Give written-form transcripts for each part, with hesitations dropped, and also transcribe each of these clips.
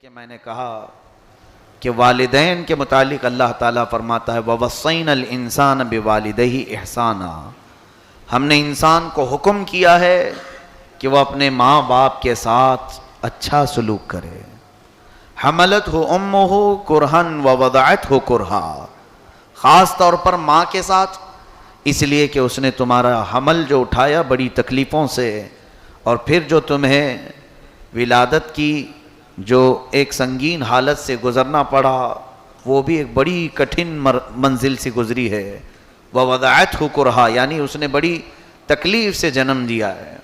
کہ میں نے کہا کہ والدین کے متعلق اللہ تعالیٰ فرماتا ہے وَوَصَّيْنَا الْإِنسَانَ بِوَالِدَيْهِ إِحْسَانًا، ہم نے انسان کو حکم کیا ہے کہ وہ اپنے ماں باپ کے ساتھ اچھا سلوک کرے۔ حملتہ امہ کرہن ووضعتہ کرہا، خاص طور پر ماں کے ساتھ، اس لیے کہ اس نے تمہارا حمل جو اٹھایا بڑی تکلیفوں سے، اور پھر جو تمہیں ولادت کی جو ایک سنگین حالت سے گزرنا پڑا، وہ بھی ایک بڑی کٹھن منزل سے گزری ہے۔ ووضعتہ کرہا یعنی اس نے بڑی تکلیف سے جنم دیا ہے۔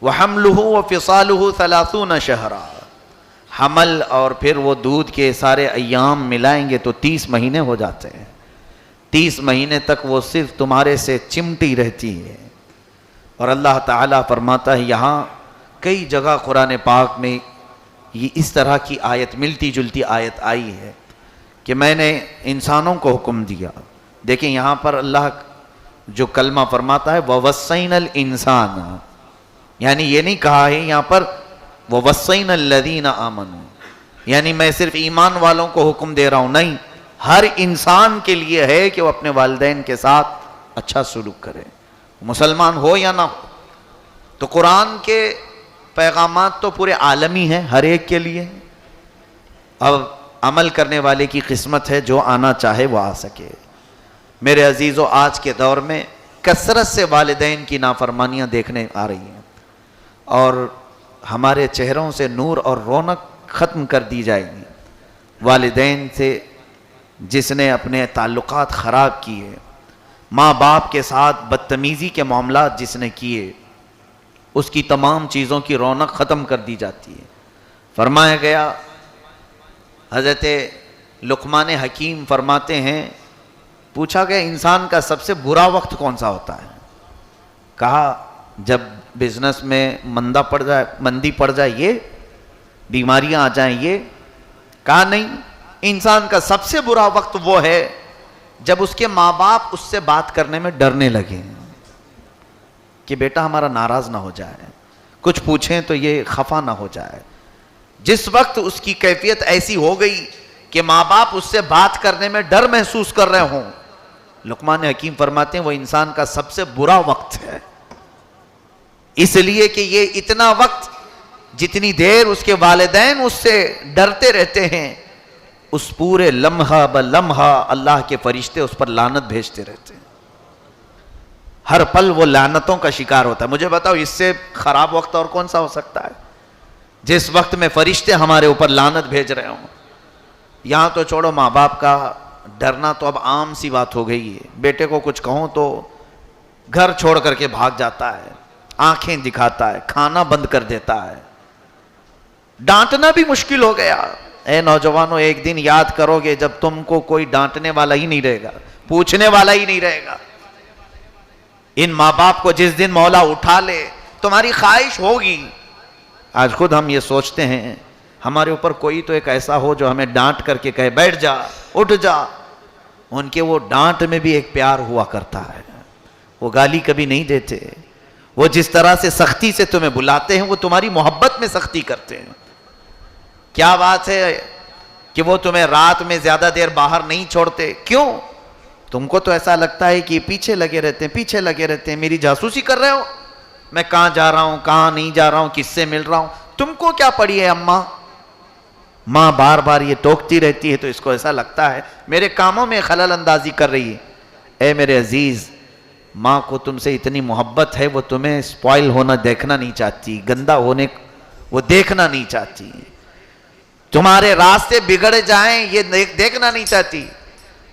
وحملہ وفصالہ 30 شہرا، حمل اور پھر وہ دودھ کے سارے ایام ملائیں گے تو 30 مہینے ہو جاتے ہیں۔ 30 مہینے تک وہ صرف تمہارے سے چمٹی رہتی ہے۔ اور اللہ تعالیٰ فرماتا ہے، یہاں کئی جگہ قرآن پاک میں یہ اس طرح کی آیت، ملتی جلتی آیت آئی ہے کہ میں نے انسانوں کو حکم دیا۔ دیکھیں یہاں پر اللہ جو کلمہ فرماتا ہے وَوَصَّيْنَا الْإِنسَانَ، یعنی یہ نہیں کہا ہے یہاں پر وَوَصَّيْنَا الَّذِينَ آمَنُوا، یعنی میں صرف ایمان والوں کو حکم دے رہا ہوں، نہیں، ہر انسان کے لیے ہے کہ وہ اپنے والدین کے ساتھ اچھا سلوک کرے، مسلمان ہو یا نہ ہو۔ تو قرآن کے پیغامات تو پورے عالمی ہیں، ہر ایک کے لیے۔ اب عمل کرنے والے کی قسمت ہے، جو آنا چاہے وہ آ سکے۔ میرے عزیزو، آج کے دور میں کثرت سے والدین کی نافرمانیاں دیکھنے آ رہی ہیں، اور ہمارے چہروں سے نور اور رونق ختم کر دی جائے گی۔ والدین سے جس نے اپنے تعلقات خراب کیے، ماں باپ کے ساتھ بدتمیزی کے معاملات جس نے کیے، اس کی تمام چیزوں کی رونق ختم کر دی جاتی ہے۔ فرمایا گیا، حضرت لقمان حکیم فرماتے ہیں، پوچھا گیا انسان کا سب سے برا وقت کون سا ہوتا ہے؟ کہا جب بزنس میں مندی پڑ جائے، یہ بیماریاں آ جائیں، یہ کہا نہیں، انسان کا سب سے برا وقت وہ ہے جب اس کے ماں باپ اس سے بات کرنے میں ڈرنے لگے کہ بیٹا ہمارا ناراض نہ ہو جائے، کچھ پوچھیں تو یہ خفا نہ ہو جائے۔ جس وقت اس کی کیفیت ایسی ہو گئی کہ ماں باپ اس سے بات کرنے میں ڈر محسوس کر رہے ہوں، لقمان حکیم فرماتے ہیں وہ انسان کا سب سے برا وقت ہے۔ اس لیے کہ یہ اتنا وقت جتنی دیر اس کے والدین اس سے ڈرتے رہتے ہیں، اس پورے لمحہ بلمحہ اللہ کے فرشتے اس پر لعنت بھیجتے رہتے ہیں۔ ہر پل وہ لعنتوں کا شکار ہوتا ہے۔ مجھے بتاؤ اس سے خراب وقت اور کون سا ہو سکتا ہے؟ جس وقت میں فرشتے ہمارے اوپر لعنت بھیج رہے ہوں۔ یہاں تو چھوڑو، ماں باپ کا ڈرنا تو اب عام سی بات ہو گئی ہے۔ بیٹے کو کچھ کہوں تو گھر چھوڑ کر کے بھاگ جاتا ہے، آنکھیں دکھاتا ہے، کھانا بند کر دیتا ہے، ڈانٹنا بھی مشکل ہو گیا۔ اے نوجوانوں، ایک دن یاد کرو گے جب تم کو کوئی ڈانٹنے والا ہی نہیں رہے گا، پوچھنے والا ہی نہیں رہے گا۔ ان ماں باپ کو جس دن مولا اٹھا لے، تمہاری خواہش ہوگی، آج خود ہم یہ سوچتے ہیں ہمارے اوپر کوئی تو ایک ایسا ہو جو ہمیں ڈانٹ کر کے کہے بیٹھ جا، اٹھ جا۔ ان کے وہ ڈانٹ میں بھی ایک پیار ہوا کرتا ہے، وہ گالی کبھی نہیں دیتے۔ وہ جس طرح سے سختی سے تمہیں بلاتے ہیں، وہ تمہاری محبت میں سختی کرتے ہیں۔ کیا بات ہے کہ وہ تمہیں رات میں زیادہ دیر باہر نہیں چھوڑتے؟ کیوں؟ تم کو تو ایسا لگتا ہے کہ پیچھے لگے رہتے ہیں، میری جاسوسی کر رہے ہو، میں کہاں جا رہا ہوں، کہاں نہیں جا رہا ہوں، کس سے مل رہا ہوں، تم کو کیا پڑی ہے اماں؟ ماں بار بار یہ ٹوکتی رہتی ہے تو اس کو ایسا لگتا ہے میرے کاموں میں خلل اندازی کر رہی ہے۔ اے میرے عزیز، ماں کو تم سے اتنی محبت ہے، وہ تمہیں سپوائل ہونا دیکھنا نہیں چاہتی، گندا ہونے وہ دیکھنا نہیں چاہتی، تمہارے راستے بگڑ جائیں یہ دیکھنا نہیں چاہتی۔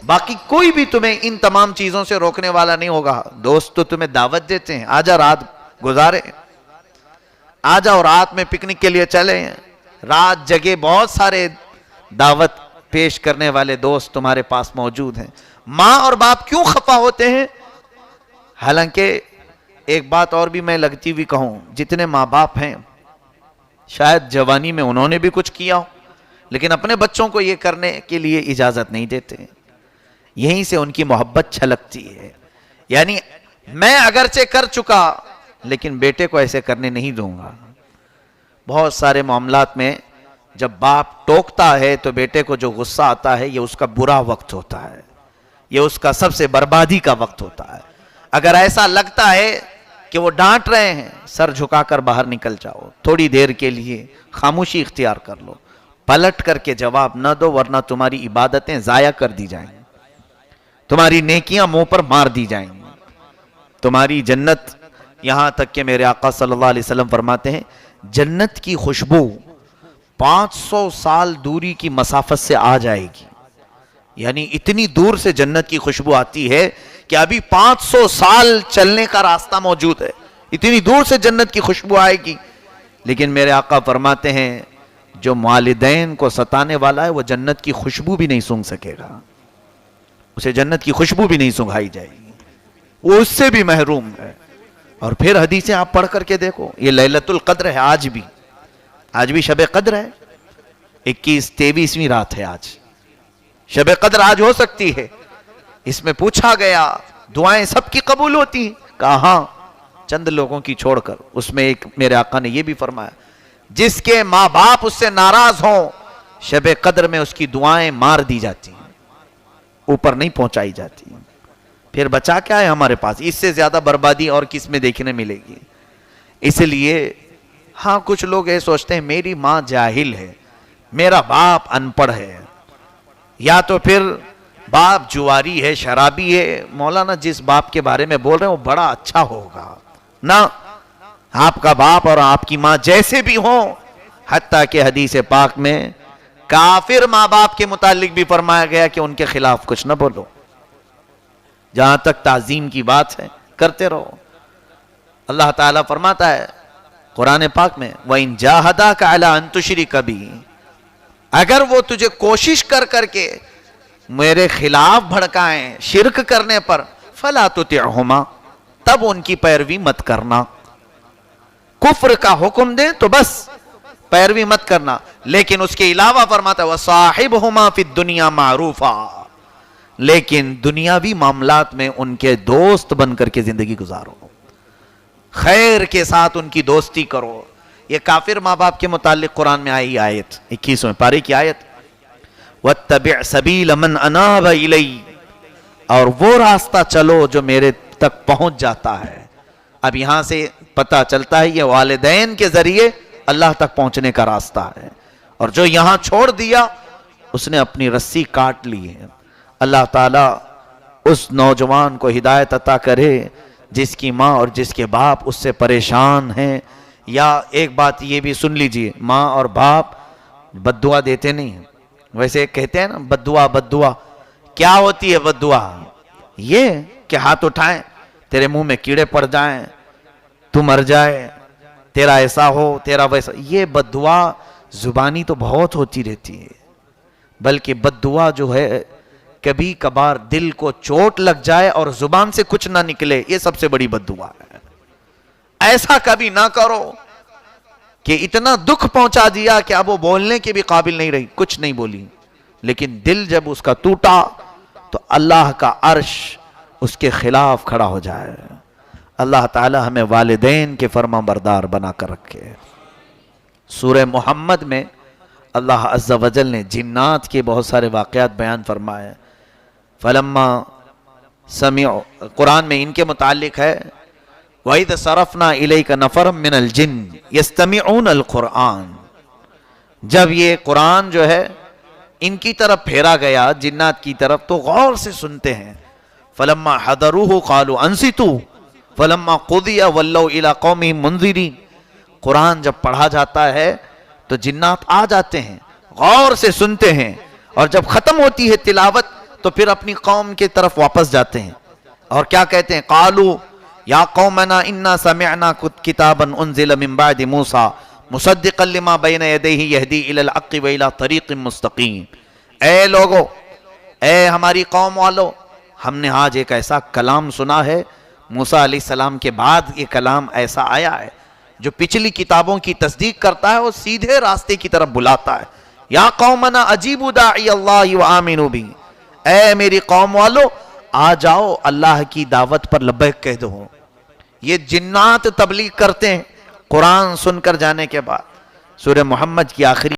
باقی کوئی بھی تمہیں ان تمام چیزوں سے روکنے والا نہیں ہوگا۔ دوست تو تمہیں دعوت دیتے ہیں، آجا رات گزارے، آجا اور رات میں پکنک کے لیے چلے، رات جگہ بہت سارے دعوت پیش کرنے والے دوست تمہارے پاس موجود ہیں۔ ماں اور باپ کیوں خفا ہوتے ہیں؟ حالانکہ ایک بات اور بھی میں لگتی ہوئی کہوں، جتنے ماں باپ ہیں شاید جوانی میں انہوں نے بھی کچھ کیا ہو، لیکن اپنے بچوں کو یہ کرنے کے لیے اجازت نہیں دیتے، یہیں سے ان کی محبت چھلکتی ہے۔ یعنی میں اگرچہ کر چکا لیکن بیٹے کو ایسے کرنے نہیں دوں گا۔ بہت سارے معاملات میں جب باپ ٹوکتا ہے تو بیٹے کو جو غصہ آتا ہے یہ اس کا برا وقت ہوتا ہے، یہ اس کا سب سے بربادی کا وقت ہوتا ہے۔ اگر ایسا لگتا ہے کہ وہ ڈانٹ رہے ہیں، سر جھکا کر باہر نکل جاؤ، تھوڑی دیر کے لیے خاموشی اختیار کر لو، پلٹ کر کے جواب نہ دو، ورنہ تمہاری عبادتیں ضائع کر دی جائیں گی، تمہاری نیکیاں منہ پر مار دی جائیں گی، تمہاری جنت، یہاں تک کہ میرے آقا صلی اللہ علیہ وسلم فرماتے ہیں جنت کی خوشبو 500 سال دوری کی مسافت سے آ جائے گی، یعنی اتنی دور سے جنت کی خوشبو آتی ہے کہ ابھی 500 سال چلنے کا راستہ موجود ہے، اتنی دور سے جنت کی خوشبو آئے گی۔ لیکن میرے آقا فرماتے ہیں جو والدین کو ستانے والا ہے وہ جنت کی خوشبو بھی نہیں سونگھ سکے گا، اسے جنت کی خوشبو بھی نہیں سونگھائی جائے گی، وہ اس سے بھی محروم ہے۔ اور پھر حدیثیں آپ پڑھ کر کے دیکھو، یہ لیلۃ القدر ہے، آج بھی شب قدر ہے، 21-23ویں رات ہے آج، شب قدر آج ہو سکتی ہے۔ اس میں پوچھا گیا دعائیں سب کی قبول ہوتی ہیں؟ کہا ہاں، چند لوگوں کی چھوڑ کر۔ اس میں ایک میرے آقا نے یہ بھی فرمایا جس کے ماں باپ اس سے ناراض ہوں شب قدر میں اس کی دعائیں مار دی جاتی ہیں، اوپر نہیں پہنچائی جاتی ہیں۔ پھر بچا کیا ہے ہمارے پاس؟ اس سے زیادہ بربادی اور کس میں دیکھنے ملے گی؟ اس لیے ہاں کچھ لوگ یہ سوچتے ہیں میری ماں جاہل ہے، میرا باپ ان پڑھ ہے، یا تو پھر باپ جواری ہے، شرابی ہے۔ مولانا جس باپ کے بارے میں بول رہے ہیں وہ بڑا اچھا ہوگا، نہ، آپ کا باپ اور آپ کی ماں جیسے بھی ہوں، حتیٰ کہ حدیث پاک میں کافر ماں باپ کے متعلق بھی فرمایا گیا کہ ان کے خلاف کچھ نہ بولو، جہاں تک تعظیم کی بات ہے کرتے رہو۔ اللہ تعالیٰ فرماتا ہے قرآن پاک میں وَإِن جَاهَدَاكَ عَلَىٰ أَن تُشْرِكَ بِي، اگر وہ تجھے کوشش کر کر کے میرے خلاف بھڑکائیں شرک کرنے پر، فَلَا تُطِعْهُمَا، تب ان کی پیروی مت کرنا۔ کفر کا حکم دیں تو بس پیروی مت کرنا، لیکن اس کے علاوہ فرماتا ہے وَصَاحِبْهُمَا فِي الدُّنْيَا مَعْرُوفًا، لیکن دنیاوی معاملات میں ان کے دوست بن کر کے زندگی گزارو، خیر کے ساتھ ان کی دوستی کرو۔ یہ کافر ماں باپ کے متعلق قرآن میں آئی آیت 21ویں پارے کی آیت وَاتَّبِعْ سَبِيلَ مَنْ أَنَابَ إِلَيَّ، اور وہ راستہ چلو جو میرے تک پہنچ جاتا ہے۔ اب یہاں سے پتہ چلتا ہے یہ والدین کے ذریعے اللہ تک پہنچنے کا راستہ ہے، اور جو یہاں چھوڑ دیا اس نے اپنی رسی کاٹ لی ہے۔ اللہ تعالیٰ اس نوجوان کو ہدایت عطا کرے جس کی ماں اور جس کے باپ اس سے پریشان ہیں۔ یا ایک بات یہ بھی سن لیجئے، ماں اور باپ بد دعا دیتے نہیں ہیں، ویسے کہتے ہیں نا بد دعا، کیا ہوتی ہے بد دعا؟ یہ کہ ہاتھ اٹھائیں، تیرے منہ میں کیڑے پڑ جائیں، تو مر جائے، تیرا ایسا ہو، تیرا ویسا۔ یہ بد دعا زبانی تو بہت ہوتی رہتی ہے، بلکہ بد دعا جو ہے کبھی کبھار دل کو چوٹ لگ جائے اور زبان سے کچھ نہ نکلے، یہ سب سے بڑی بد دعا ہے۔ ایسا کبھی نہ کرو کہ اتنا دکھ پہنچا دیا کہ اب وہ بولنے کے بھی قابل نہیں رہی، کچھ نہیں بولی، لیکن دل جب اس کا ٹوٹا تو اللہ کا عرش اس کے خلاف کھڑا ہو جائے۔ اللہ تعالی ہمیں والدین کے فرما بردار بنا کر رکھے۔ سورہ محمد میں اللہ عز و جل نے جنات کے بہت سارے واقعات بیان فرمائے۔ فلما سمعوا، قرآن میں ان کے متعلق ہے وَإِذْ صَرَفْنَا إِلَيْكَ نَفَرًا مِّنَ الْجِنِّ يَسْتَمِعُونَ الْقُرْآنَ، جب یہ قرآن جو ہے ان کی طرف پھیرا گیا، جنات کی طرف، تو غور سے سنتے ہیں۔ فَلَمَّا حَضَرُوهُ قَالُوا أَنصِتُوا فَلَمَّا قُضِيَ وَلَّوْا إِلَىٰ قَوْمِهِم مُنذِرِينَ۔ قرآن جب پڑھا جاتا ہے تو جنات آ جاتے ہیں، غور سے سنتے ہیں، اور جب ختم ہوتی ہے تلاوت تو پھر اپنی قوم کی طرف واپس جاتے ہیں، اور کیا کہتے ہیں؟ قالوا یا قومنا انا سمعنا کتابا انزل من بعد موسیٰ مصدقا لما بین یدیہ یہدی الی الحق و الی طریق مستقیم۔ اے لوگو، اے ہماری قوم والو، ہم نے آج ایک ایسا کلام سنا ہے، موسیٰ علیہ السلام کے بعد یہ کلام ایسا آیا ہے جو پچھلی کتابوں کی تصدیق کرتا ہے اور سیدھے راستے کی طرف بلاتا ہے۔ یا قومنا اجیبوا داعی اللہ وآمنوا بہ، اے میری قوم والو آ جاؤ اللہ کی دعوت پر لبیک کہہ دو۔ یہ جنات تبلیغ کرتے ہیں قرآن سن کر جانے کے بعد۔ سورہ محمد کی آخری